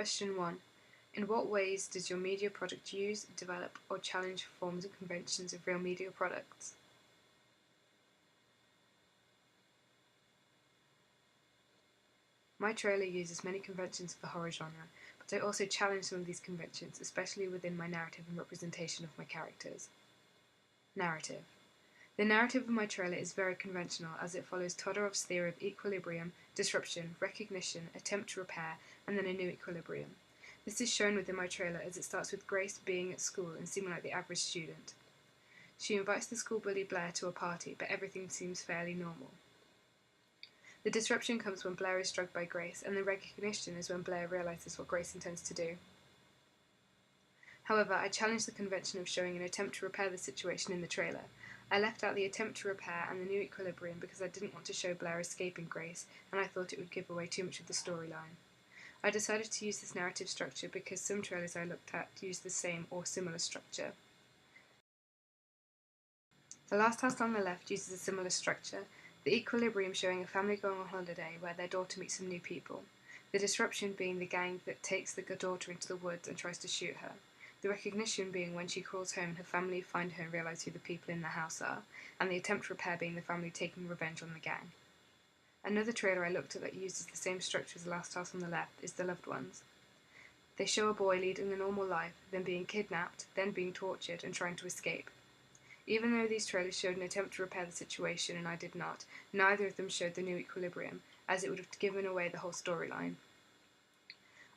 Question 1. In what ways does your media product use, develop, or challenge forms and conventions of real media products? My trailer uses many conventions of the horror genre, but I also challenge some of these conventions, especially within my narrative and representation of my characters. Narrative. The narrative of my trailer is very conventional, as it follows Todorov's theory of equilibrium, disruption, recognition, attempt to repair, and then a new equilibrium. This is shown within my trailer as it starts with Grace being at school and seeming like the average student. She invites the school bully Blair to a party, but everything seems fairly normal. The disruption comes when Blair is drugged by Grace, and the recognition is when Blair realizes what Grace intends to do. However, I challenged the convention of showing an attempt to repair the situation in the trailer. I left out the attempt to repair and the new equilibrium because I didn't want to show Blair escaping Grace, and I thought it would give away too much of the storyline. I decided to use this narrative structure because some trailers I looked at used the same or similar structure. The Last House on the Left uses a similar structure, the equilibrium showing a family going on holiday where their daughter meets some new people, the disruption being the gang that takes the daughter into the woods and tries to shoot her, the recognition being when she crawls home and her family find her and realise who the people in the house are, and the attempt to repair being the family taking revenge on the gang. Another trailer I looked at that uses the same structure as The Last House on the Left is The Loved Ones. They show a boy leading a normal life, then being kidnapped, then being tortured, and trying to escape. Even though these trailers showed an attempt to repair the situation and I did not, neither of them showed the new equilibrium, as it would have given away the whole storyline.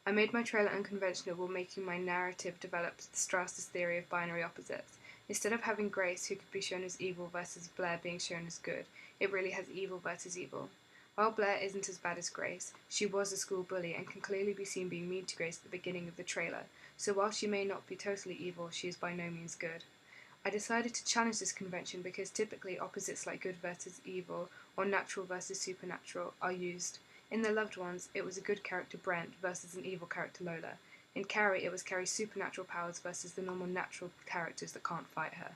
I made my trailer unconventional while making my narrative develop Strauss's theory of binary opposites. Instead of having Grace, who could be shown as evil, versus Blair being shown as good, it really has evil versus evil. While Blair isn't as bad as Grace, she was a school bully and can clearly be seen being mean to Grace at the beginning of the trailer, so while she may not be totally evil, she is by no means good. I decided to challenge this convention because typically opposites like good versus evil or natural versus supernatural are used. In The Loved Ones, it was a good character Brent versus an evil character Lola. In Carrie, it was Carrie's supernatural powers versus the normal natural characters that can't fight her.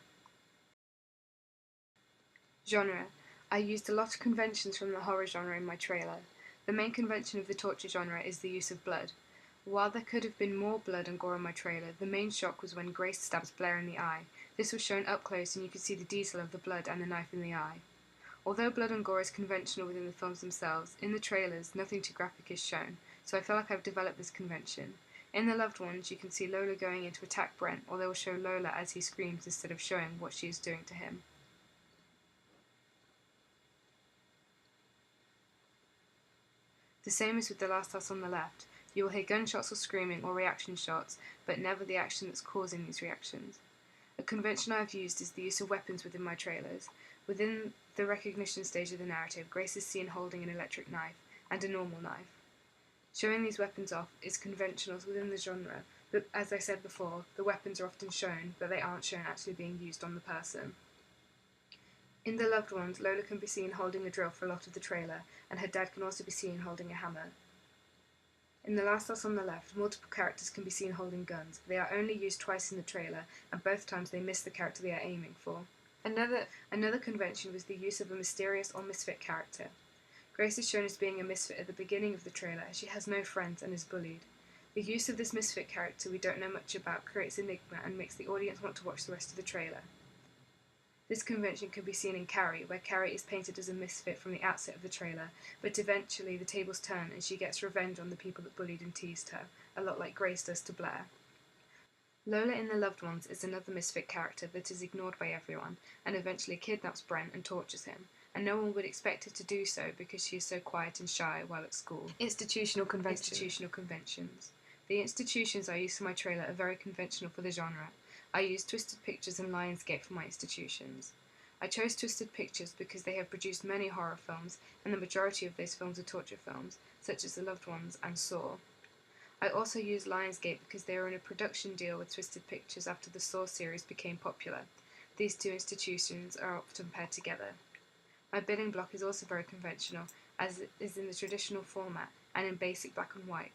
Genre. I used a lot of conventions from the horror genre in my trailer. The main convention of the torture genre is the use of blood. While there could have been more blood and gore in my trailer, the main shock was when Grace stabs Blair in the eye. This was shown up close and you could see the detail of the blood and the knife in the eye. Although blood and gore is conventional within the films themselves, in the trailers nothing too graphic is shown, so I feel like I've developed this convention. In The Loved Ones, you can see Lola going in to attack Brent, or they will show Lola as he screams instead of showing what she is doing to him. The same is with The Last House on the Left. You will hear gunshots or screaming or reaction shots, but never the action that's causing these reactions. A convention I have used is the use of weapons within my trailers. Within the recognition stage of the narrative, Grace is seen holding an electric knife and a normal knife. Showing these weapons off is conventional within the genre, but as I said before, the weapons are often shown, but they aren't shown actually being used on the person. In The Loved Ones, Lola can be seen holding a drill for a lot of the trailer, and her dad can also be seen holding a hammer. In The Last House on the Left, multiple characters can be seen holding guns. They are only used twice in the trailer, and both times they miss the character they are aiming for. Another convention was the use of a mysterious or misfit character. Grace is shown as being a misfit at the beginning of the trailer, as she has no friends and is bullied. The use of this misfit character we don't know much about creates enigma and makes the audience want to watch the rest of the trailer. This convention can be seen in Carrie, where Carrie is painted as a misfit from the outset of the trailer, but eventually the tables turn and she gets revenge on the people that bullied and teased her, a lot like Grace does to Blair. Lola in The Loved Ones is another misfit character that is ignored by everyone, and eventually kidnaps Brent and tortures him, and no one would expect her to do so because she is so quiet and shy while at school. Institutional conventions. The institutions I use for my trailer are very conventional for the genre. I used Twisted Pictures and Lionsgate for my institutions. I chose Twisted Pictures because they have produced many horror films, and the majority of those films are torture films, such as The Loved Ones and Saw. I also used Lionsgate because they were in a production deal with Twisted Pictures after the Saw series became popular. These two institutions are often paired together. My bidding block is also very conventional, as it is in the traditional format and in basic black and white.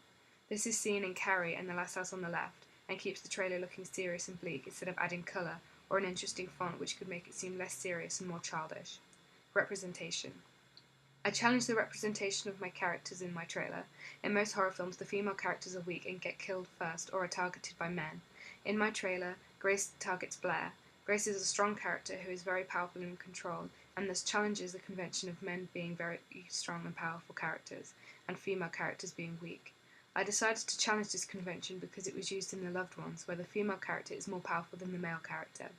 This is seen in Carrie and The Last House on the Left, and keeps the trailer looking serious and bleak instead of adding colour or an interesting font which could make it seem less serious and more childish. Representation. I challenged the representation of my characters in my trailer. In most horror films, the female characters are weak and get killed first or are targeted by men. In my trailer, Grace targets Blair. Grace is a strong character who is very powerful and in control, and thus challenges the convention of men being very strong and powerful characters, and female characters being weak. I decided to challenge this convention because it was used in The Loved Ones, where the female character is more powerful than the male character.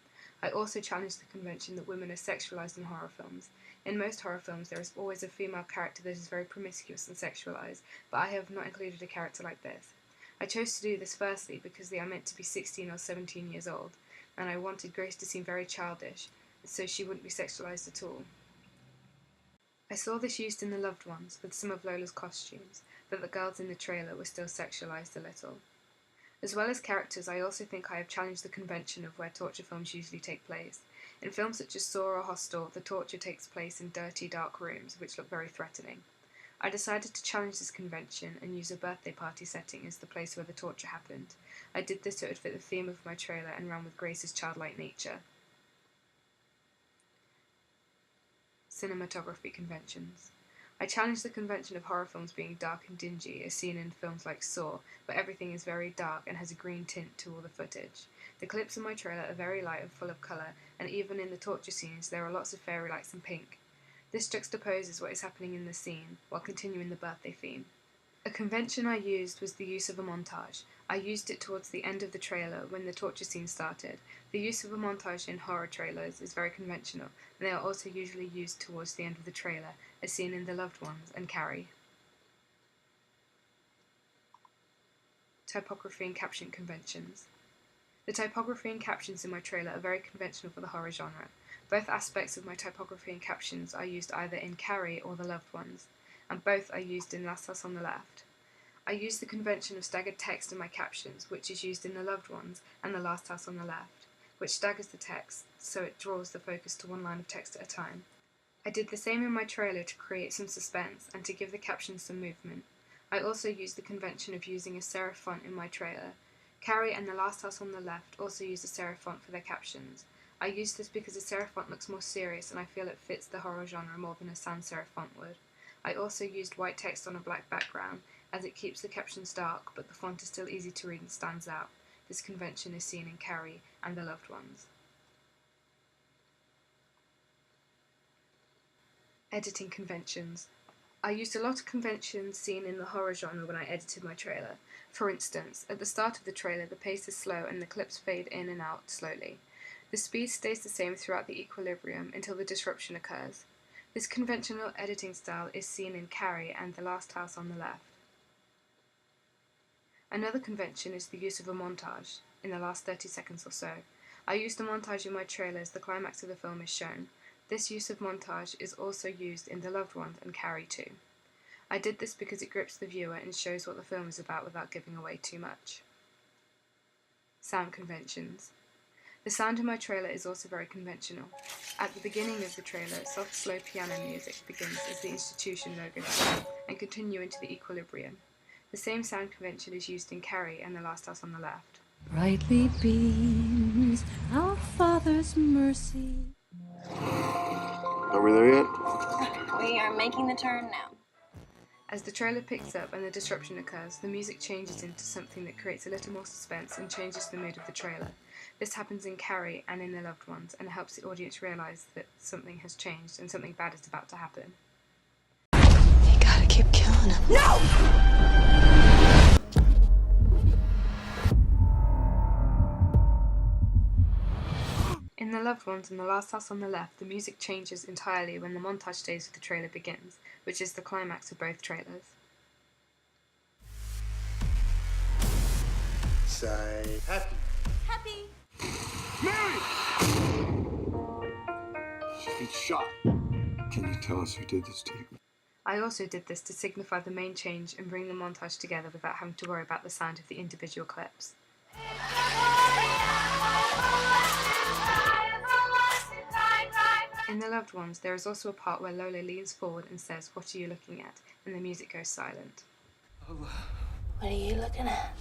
I also challenged the convention that women are sexualized in horror films. In most horror films, there is always a female character that is very promiscuous and sexualized, but I have not included a character like this. I chose to do this firstly because they are meant to be 16 or 17 years old, and I wanted Grace to seem very childish, so she wouldn't be sexualized at all. I saw this used in The Loved Ones with some of Lola's costumes, but the girls in the trailer were still sexualized a little. As well as characters, I also think I have challenged the convention of where torture films usually take place. In films such as Saw or Hostel, the torture takes place in dirty, dark rooms, which look very threatening. I decided to challenge this convention and use a birthday party setting as the place where the torture happened. I did this so it would fit the theme of my trailer and ran with Grace's childlike nature. Cinematography conventions. I challenge the convention of horror films being dark and dingy as seen in films like Saw, where everything is very dark and has a green tint to all the footage. The clips in my trailer are very light and full of colour, and even in the torture scenes there are lots of fairy lights and pink. This juxtaposes what is happening in the scene, while continuing the birthday theme. A convention I used was the use of a montage. I used it towards the end of the trailer when the torture scene started. The use of a montage in horror trailers is very conventional, and they are also usually used towards the end of the trailer, as seen in The Loved Ones and Carrie. Typography and caption conventions. The typography and captions in my trailer are very conventional for the horror genre. Both aspects of my typography and captions are used either in Carrie or The Loved Ones, and both are used in Last House on the Left. I use the convention of staggered text in my captions, which is used in The Loved Ones and The Last House on the Left, which staggers the text so it draws the focus to one line of text at a time. I did the same in my trailer to create some suspense and to give the captions some movement. I also used the convention of using a serif font in my trailer. Carrie and The Last House on the Left also use a serif font for their captions. I used this because a serif font looks more serious and I feel it fits the horror genre more than a sans serif font would. I also used white text on a black background, as it keeps the captions dark, but the font is still easy to read and stands out. This convention is seen in Carrie and The Loved Ones. Editing conventions. I used a lot of conventions seen in the horror genre when I edited my trailer. For instance, at the start of the trailer the pace is slow and the clips fade in and out slowly. The speed stays the same throughout the equilibrium until the disruption occurs. This conventional editing style is seen in Carrie and The Last House on the Left. Another convention is the use of a montage, in the last 30 seconds or so. I used a montage in my trailer as the climax of the film is shown. This use of montage is also used in The Loved Ones and Carrie too. I did this because it grips the viewer and shows what the film is about without giving away too much. Sound conventions. The sound in my trailer is also very conventional. At the beginning of the trailer, soft, slow piano music begins as the institution logo plays and continue into the equilibrium. The same sound convention is used in Carrie and The Last House on the Left. Brightly beams our Father's mercy. Are we there yet? We are making the turn now. As the trailer picks up and the disruption occurs, the music changes into something that creates a little more suspense and changes the mood of the trailer. This happens in Carrie and in The Loved Ones and helps the audience realise that something has changed and something bad is about to happen. You gotta keep killing him. No! In The Loved Ones and The Last House on the Left, the music changes entirely when the montage stage of the trailer begins, which is the climax of both trailers. Say happy. Happy. Mary! She's been shot. Can you tell us who did this to you? I also did this to signify the main change and bring the montage together without having to worry about the sound of the individual clips. In The Loved Ones, there is also a part where Lola leans forward and says, "What are you looking at?" and the music goes silent. What are you looking at?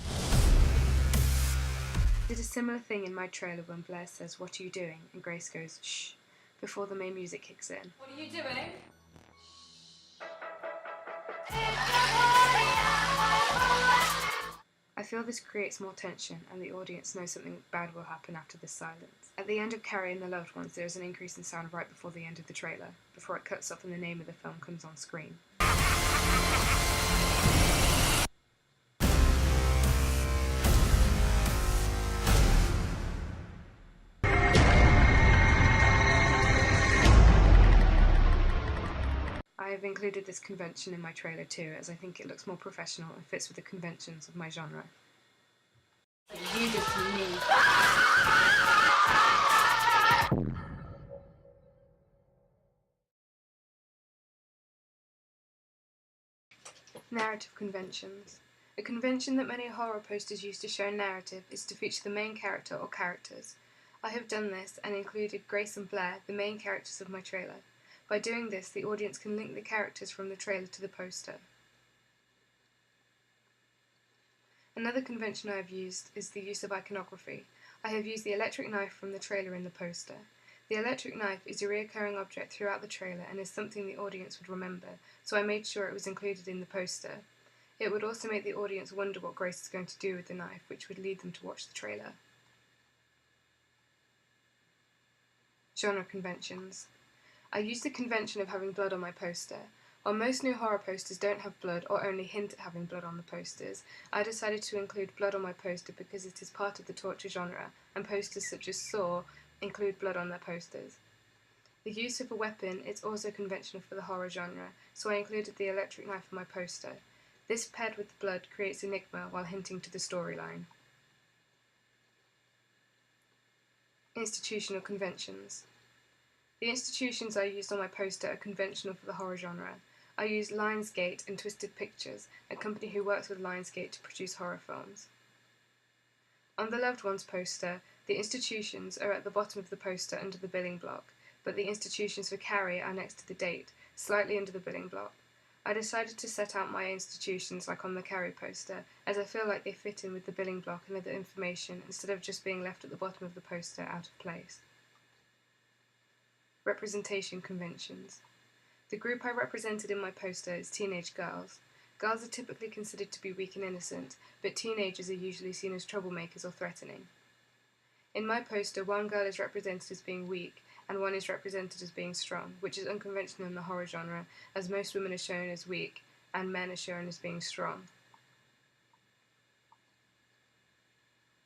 Did a similar thing in my trailer when Blair says, "What are you doing?" and Grace goes, "Shh," before the main music kicks in. What are you doing? feel this creates more tension, and the audience knows something bad will happen after this silence. At the end of Carrie and the Loved Ones, there is an increase in sound right before the end of the trailer, before it cuts off and the name of the film comes on screen. I have included this convention in my trailer too, as I think it looks more professional and fits with the conventions of my genre. You did to me. Narrative conventions. A convention that many horror posters use to show a narrative is to feature the main character or characters. I have done this and included Grace and Blair, the main characters of my trailer. By doing this, the audience can link the characters from the trailer to the poster. Another convention I have used is the use of iconography. I have used the electric knife from the trailer in the poster. The electric knife is a recurring object throughout the trailer and is something the audience would remember, so I made sure it was included in the poster. It would also make the audience wonder what Grace is going to do with the knife, which would lead them to watch the trailer. Genre conventions. I used the convention of having blood on my poster. While most new horror posters don't have blood or only hint at having blood on the posters, I decided to include blood on my poster because it is part of the torture genre, and posters such as Saw include blood on their posters. The use of a weapon is also conventional for the horror genre, so I included the electric knife on my poster. This paired with the blood creates enigma while hinting to the storyline. Institutional conventions. The institutions I used on my poster are conventional for the horror genre. I used Lionsgate and Twisted Pictures, a company who works with Lionsgate to produce horror films. On the Loved Ones poster, the institutions are at the bottom of the poster under the billing block, but the institutions for Carrie are next to the date, slightly under the billing block. I decided to set out my institutions like on the Carrie poster, as I feel like they fit in with the billing block and other information instead of just being left at the bottom of the poster out of place. Representation conventions. The group I represented in my poster is teenage girls. Girls are typically considered to be weak and innocent, but teenagers are usually seen as troublemakers or threatening. In my poster, one girl is represented as being weak, and one is represented as being strong, which is unconventional in the horror genre, as most women are shown as weak, and men are shown as being strong.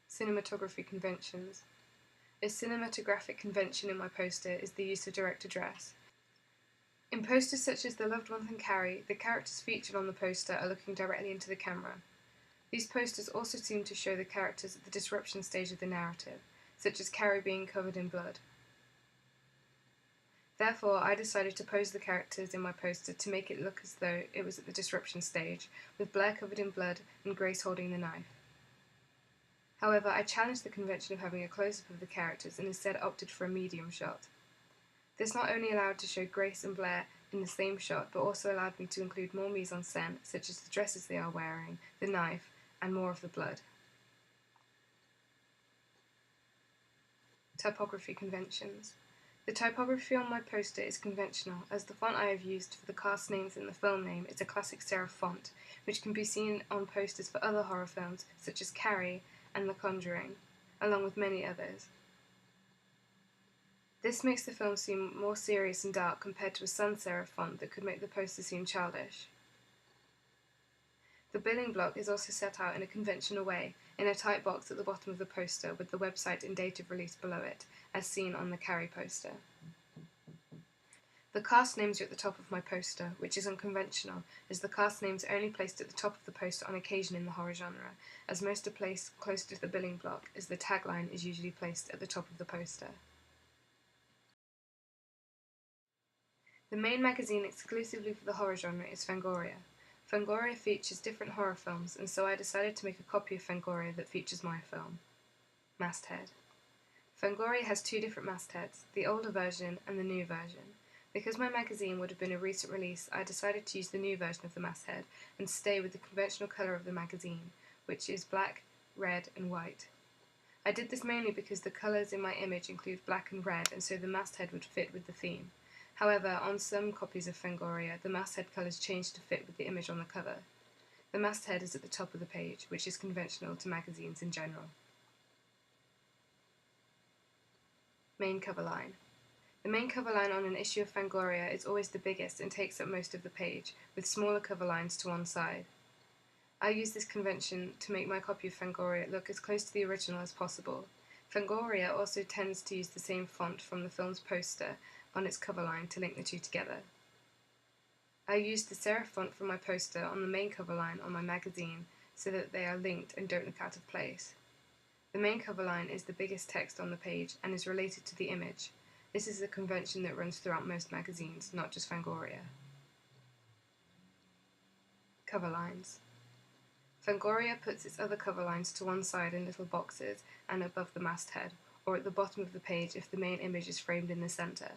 Cinematography conventions. A cinematographic convention in my poster is the use of direct address. In posters such as The Loved Ones and Carrie, the characters featured on the poster are looking directly into the camera. These posters also seem to show the characters at the disruption stage of the narrative, such as Carrie being covered in blood. Therefore, I decided to pose the characters in my poster to make it look as though it was at the disruption stage, with Blair covered in blood and Grace holding the knife. However, I challenged the convention of having a close-up of the characters and instead opted for a medium shot. This not only allowed to show Grace and Blair in the same shot, but also allowed me to include more mise-en-scène, such as the dresses they are wearing, the knife, and more of the blood. Typography conventions. The typography on my poster is conventional, as the font I have used for the cast names and the film name is a classic serif font, which can be seen on posters for other horror films, such as Carrie and The Conjuring, along with many others. This makes the film seem more serious and dark compared to a sans serif font that could make the poster seem childish. The billing block is also set out in a conventional way, in a tight box at the bottom of the poster with the website and date of release below it, as seen on the Carrie poster. The cast names are at the top of my poster, which is unconventional, as the cast names are only placed at the top of the poster on occasion in the horror genre, as most are placed closer to the billing block, as the tagline is usually placed at the top of the poster. The main magazine exclusively for the horror genre is Fangoria. Fangoria features different horror films, and so I decided to make a copy of Fangoria that features my film. Masthead. Fangoria has two different mastheads, the older version and the new version. Because my magazine would have been a recent release, I decided to use the new version of the masthead and stay with the conventional colour of the magazine, which is black, red and white. I did this mainly because the colours in my image include black and red, and so the masthead would fit with the theme. However, on some copies of Fangoria, the masthead colours changed to fit with the image on the cover. The masthead is at the top of the page, which is conventional to magazines in general. Main cover line. The main cover line on an issue of Fangoria is always the biggest and takes up most of the page, with smaller cover lines to one side. I use this convention to make my copy of Fangoria look as close to the original as possible. Fangoria also tends to use the same font from the film's poster on its cover line to link the two together. I used the serif font from my poster on the main cover line on my magazine so that they are linked and don't look out of place. The main cover line is the biggest text on the page and is related to the image. This is a convention that runs throughout most magazines, not just Fangoria. Cover lines. Fangoria puts its other cover lines to one side in little boxes and above the masthead, or at the bottom of the page if the main image is framed in the center.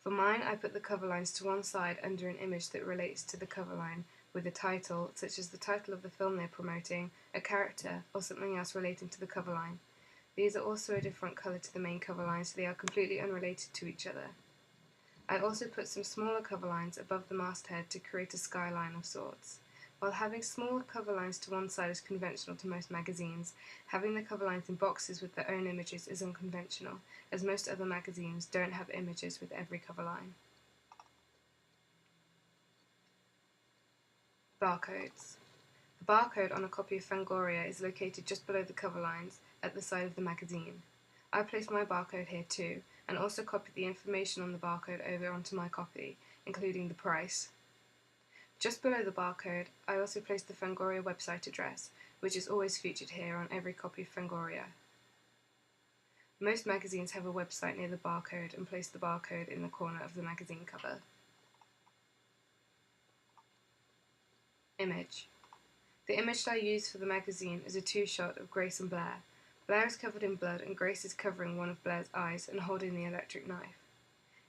For mine, I put the cover lines to one side under an image that relates to the cover line with a title, such as the title of the film they're promoting, a character, or something else relating to the cover line. These are also a different color to the main cover line, so they are completely unrelated to each other. I also put some smaller cover lines above the masthead to create a skyline of sorts. While having smaller cover lines to one side is conventional to most magazines, having the cover lines in boxes with their own images is unconventional, as most other magazines don't have images with every cover line. Barcodes. The barcode on a copy of Fangoria is located just below the cover lines at the side of the magazine. I placed my barcode here too, and also copied the information on the barcode over onto my copy, including the price. Just below the barcode, I also placed the Fangoria website address, which is always featured here on every copy of Fangoria. Most magazines have a website near the barcode and place the barcode in the corner of the magazine cover. Image. The image I used for the magazine is a two-shot of Grace and Blair. Blair is covered in blood and Grace is covering one of Blair's eyes and holding the electric knife.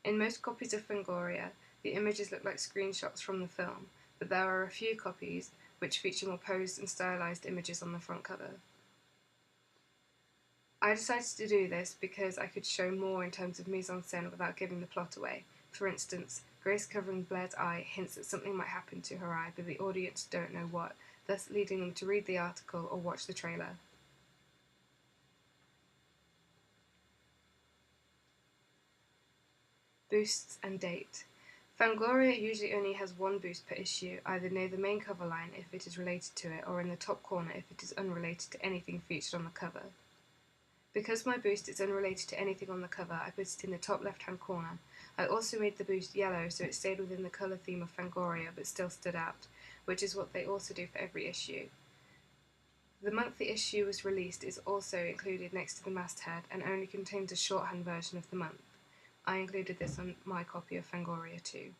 In most copies of Fangoria, the images look like screenshots from the film, but there are a few copies which feature more posed and stylized images on the front cover. I decided to do this because I could show more in terms of mise-en-scène without giving the plot away. For instance, Grace covering Blair's eye hints that something might happen to her eye, but the audience don't know what, thus leading them to read the article or watch the trailer. Boosts and date. Fangoria usually only has one boost per issue, either near the main cover line if it is related to it, or in the top corner if it is unrelated to anything featured on the cover. Because my boost is unrelated to anything on the cover, I put it in the top left-hand corner. I also made the boost yellow so it stayed within the colour theme of Fangoria but still stood out, which is what they also do for every issue. The month the issue was released is also included next to the masthead and only contains a shorthand version of the month. I included this on my copy of Fangoria too.